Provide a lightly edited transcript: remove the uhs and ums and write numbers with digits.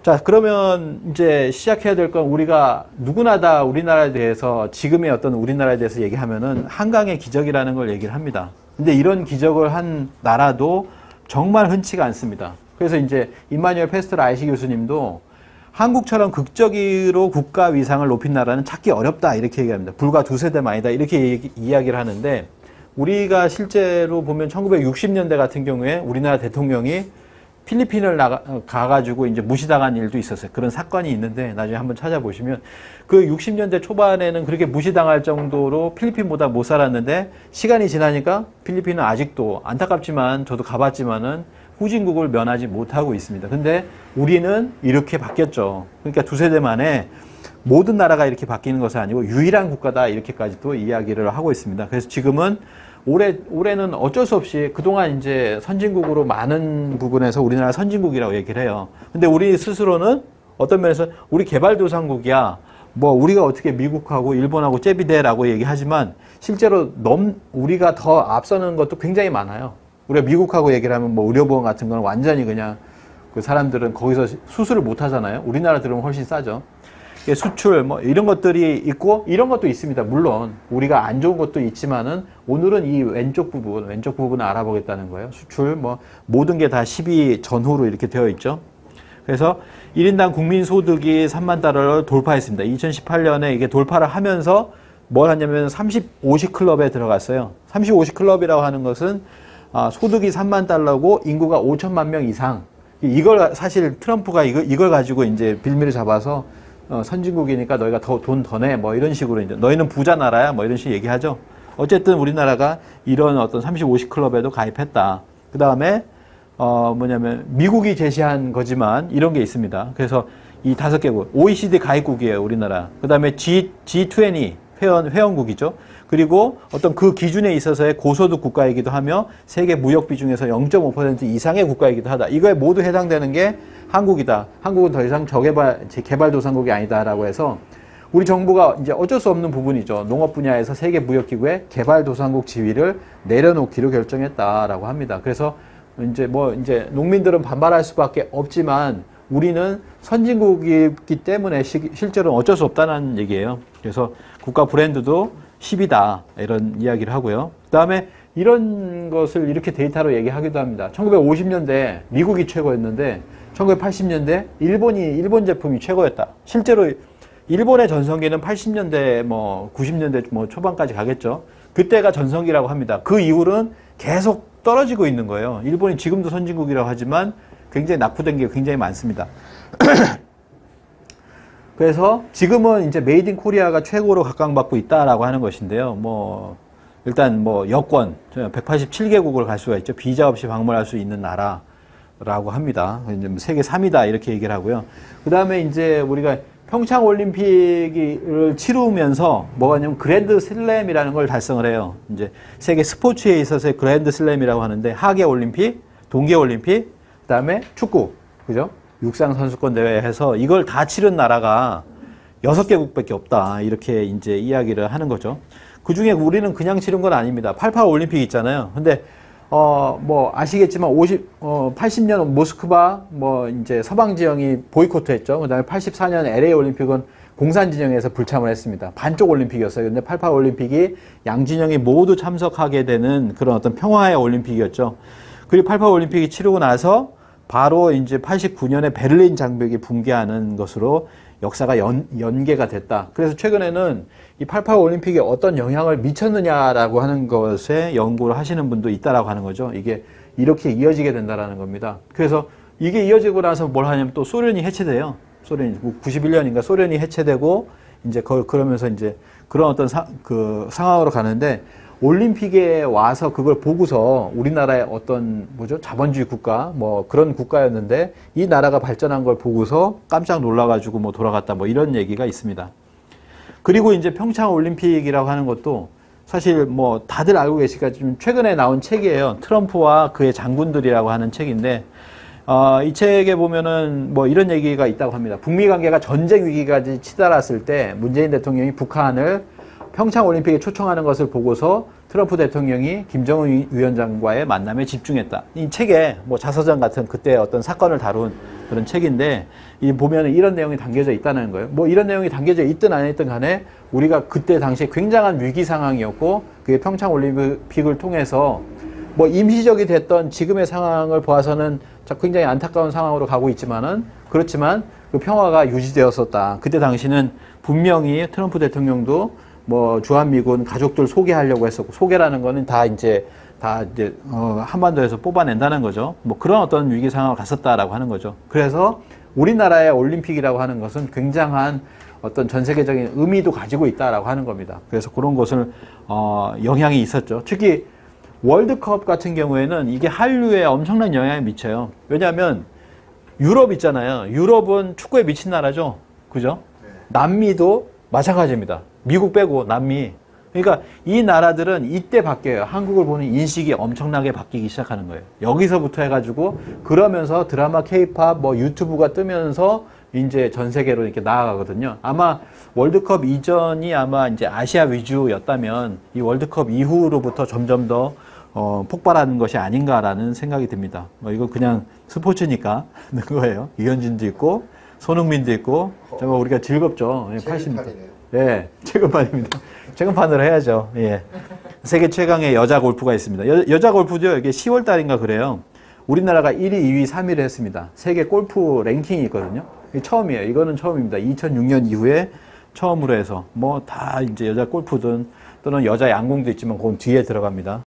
자, 그러면 이제 시작해야 될 건 우리가 누구나 다 우리나라에 대해서 지금의 어떤 우리나라에 대해서 얘기하면은 한강의 기적이라는 걸 얘기를 합니다. 근데 이런 기적을 한 나라도 정말 흔치가 않습니다. 그래서 이제 임마누엘 페스트로 아이시 교수님도 한국처럼 극적으로 국가 위상을 높인 나라는 찾기 어렵다 이렇게 얘기합니다. 불과 두세 대 만이다 이렇게 이야기를 하는데 우리가 실제로 보면 1960년대 같은 경우에 우리나라 대통령이 필리핀을 가가지고 이제 무시당한 일도 있었어요. 그런 사건이 있는데 나중에 한번 찾아보시면 그 60년대 초반에는 그렇게 무시당할 정도로 필리핀보다 못 살았는데 시간이 지나니까 필리핀은 아직도 안타깝지만 저도 가봤지만은 후진국을 면하지 못하고 있습니다. 근데 우리는 이렇게 바뀌었죠. 그러니까 두세 대 만에 모든 나라가 이렇게 바뀌는 것은 아니고 유일한 국가다 이렇게까지 또 이야기를 하고 있습니다. 그래서 지금은 올해는 어쩔 수 없이 그동안 이제 선진국으로 많은 부분에서 우리나라 선진국이라고 얘기를 해요. 근데 우리 스스로는 어떤 면에서 우리 개발도상국이야. 뭐 우리가 어떻게 미국하고 일본하고 잽이돼라고 얘기하지만 실제로 우리가 더 앞서는 것도 굉장히 많아요. 우리가 미국하고 얘기를 하면 뭐 의료보험 같은 건 완전히 그냥 그 사람들은 거기서 수술을 못 하잖아요. 우리나라 들으면 훨씬 싸죠. 수출 뭐 이런 것들이 있고 이런 것도 있습니다. 물론 우리가 안 좋은 것도 있지만은 오늘은 이 왼쪽 부분을 알아보겠다는 거예요. 수출 뭐 모든 게 다 12 전후로 이렇게 되어 있죠. 그래서 1인당 국민 소득이 3만 달러를 돌파했습니다. 2018년에 이게 돌파를 하면서 뭘 하냐면 30-50 클럽에 들어갔어요. 30-50 클럽이라고 하는 것은 소득이 3만 달러고 인구가 5천만 명 이상. 이걸 사실 트럼프가 이걸 가지고 이제 빌미를 잡아서 선진국이니까 너희가 돈 더 내. 뭐 이런 식으로 이제 너희는 부자 나라야. 뭐 이런 식으로 얘기하죠. 어쨌든 우리나라가 이런 어떤 30-50 클럽에도 가입했다. 그 다음에 뭐냐면 미국이 제시한 거지만 이런 게 있습니다. 그래서 이 5개국 OECD 가입국이에요. 우리나라. 그 다음에 G20 회원국이죠. 그리고 어떤 그 기준에 있어서의 고소득 국가이기도 하며 세계 무역 비중에서 0.5% 이상의 국가이기도 하다. 이거에 모두 해당되는 게 한국이다. 한국은 더 이상 개발도상국이 아니다라고 해서 우리 정부가 이제 어쩔 수 없는 부분이죠. 농업 분야에서 세계 무역기구에 개발도상국 지위를 내려놓기로 결정했다라고 합니다. 그래서 이제 농민들은 반발할 수밖에 없지만 우리는 선진국이기 때문에 실제로는 어쩔 수 없다는 얘기예요. 그래서 국가 브랜드도 10이다 이런 이야기를 하고요. 그 다음에 이런 것을 이렇게 데이터로 얘기하기도 합니다. 1950년대 미국이 최고였는데 1980년대 일본 제품이 최고였다. 실제로 일본의 전성기는 80년대 뭐 90년대 뭐 초반까지 가겠죠. 그때가 전성기라고 합니다. 그 이후로는 계속 떨어지고 있는 거예요. 일본이 지금도 선진국이라고 하지만 굉장히 낙후된 게 굉장히 많습니다. 그래서 지금은 이제 메이드 인 코리아가 최고로 각광받고 있다라고 하는 것인데요. 뭐 일단 뭐 여권 187개국을 갈 수가 있죠. 비자 없이 방문할 수 있는 나라라고 합니다. 이제 세계 3위다 이렇게 얘기를 하고요. 그 다음에 이제 우리가 평창 올림픽을 치르면서 뭐가 있냐면 그랜드 슬램이라는 걸 달성을 해요. 이제 세계 스포츠에 있어서의 그랜드 슬램이라고 하는데 하계 올림픽, 동계 올림픽, 그다음에 축구, 그죠? 육상 선수권 대회 해서 이걸 다 치른 나라가 6개국밖에 없다. 이렇게 이제 이야기를 하는 거죠. 그 중에 우리는 그냥 치른 건 아닙니다. 88 올림픽 있잖아요. 근데 뭐 아시겠지만 80년 모스크바 뭐 이제 서방 지형이 보이콧 했죠. 그다음에 84년 LA 올림픽은 공산 진영에서 불참을 했습니다. 반쪽 올림픽이었어요. 근데 88 올림픽이 양진영이 모두 참석하게 되는 그런 어떤 평화의 올림픽이었죠. 그리고 88 올림픽이 치르고 나서 바로 이제 89년에 베를린 장벽이 붕괴하는 것으로 역사가 연계가 됐다. 그래서 최근에는 이 88 올림픽에 어떤 영향을 미쳤느냐라고 하는 것에 연구를 하시는 분도 있다라고 하는 거죠. 이게 이렇게 이어지게 된다라는 겁니다. 그래서 이게 이어지고 나서 뭘 하냐면 또 소련이 해체돼요. 소련이 91년인가 소련이 해체되고 이제 그러면서 이제 그런 어떤 상황으로 가는데 올림픽에 와서 그걸 보고서 우리나라의 어떤 자본주의 국가 뭐 그런 국가였는데 이 나라가 발전한 걸 보고서 깜짝 놀라가지고 뭐 돌아갔다 뭐 이런 얘기가 있습니다. 그리고 이제 평창 올림픽이라고 하는 것도 사실 뭐 다들 알고 계시니까 좀 최근에 나온 책이에요. 트럼프와 그의 장군들이라고 하는 책인데 이 책에 보면은 뭐 이런 얘기가 있다고 합니다. 북미 관계가 전쟁 위기까지 치달았을 때 문재인 대통령이 북한을 평창 올림픽에 초청하는 것을 보고서 트럼프 대통령이 김정은 위원장과의 만남에 집중했다. 이 책에 뭐 자서전 같은 그때 어떤 사건을 다룬 그런 책인데 이 보면은 이런 내용이 담겨져 있다는 거예요. 뭐 이런 내용이 담겨져 있든 안 있든 간에 우리가 그때 당시에 굉장한 위기 상황이었고 그게 평창 올림픽을 통해서 뭐 임시적이 됐던 지금의 상황을 보아서는 굉장히 안타까운 상황으로 가고 있지만은 그렇지만 그 평화가 유지되었었다. 그때 당시는 분명히 트럼프 대통령도 뭐 주한미군 가족들 소개하려고 했었고 소개라는 거는 다 이제 한반도에서 뽑아낸다는 거죠. 뭐 그런 어떤 위기 상황을 갔었다라고 하는 거죠. 그래서 우리나라의 올림픽이라고 하는 것은 굉장한 어떤 전 세계적인 의미도 가지고 있다라고 하는 겁니다. 그래서 그런 것을 영향이 있었죠. 특히 월드컵 같은 경우에는 이게 한류에 엄청난 영향을 미쳐요. 왜냐하면 유럽 있잖아요. 유럽은 축구에 미친 나라죠. 그죠? 남미도 마찬가지입니다. 미국 빼고 남미. 그러니까 이 나라들은 이때 바뀌어요. 한국을 보는 인식이 엄청나게 바뀌기 시작하는 거예요. 여기서부터 해가지고 그러면서 드라마 K-팝 뭐 유튜브가 뜨면서 이제 전 세계로 이렇게 나아가거든요. 아마 월드컵 이전이 아마 이제 아시아 위주였다면 이 월드컵 이후로부터 점점 더 폭발하는 것이 아닌가라는 생각이 듭니다. 뭐 이건 그냥 스포츠니까 하는 거예요. 유현진도 있고 손흥민도 있고 정말 우리가 즐겁죠. 80m. 예, 최근판입니다. 최근판으로 해야죠. 예. 세계 최강의 여자 골프가 있습니다. 여자 골프도 이게 10월 달인가 그래요. 우리나라가 1위, 2위, 3위를 했습니다. 세계 골프 랭킹이 있거든요. 이게 처음이에요. 이거는 처음입니다. 2006년 이후에 처음으로 해서 뭐 다 이제 여자 골프든 또는 여자 양궁도 있지만 그건 뒤에 들어갑니다.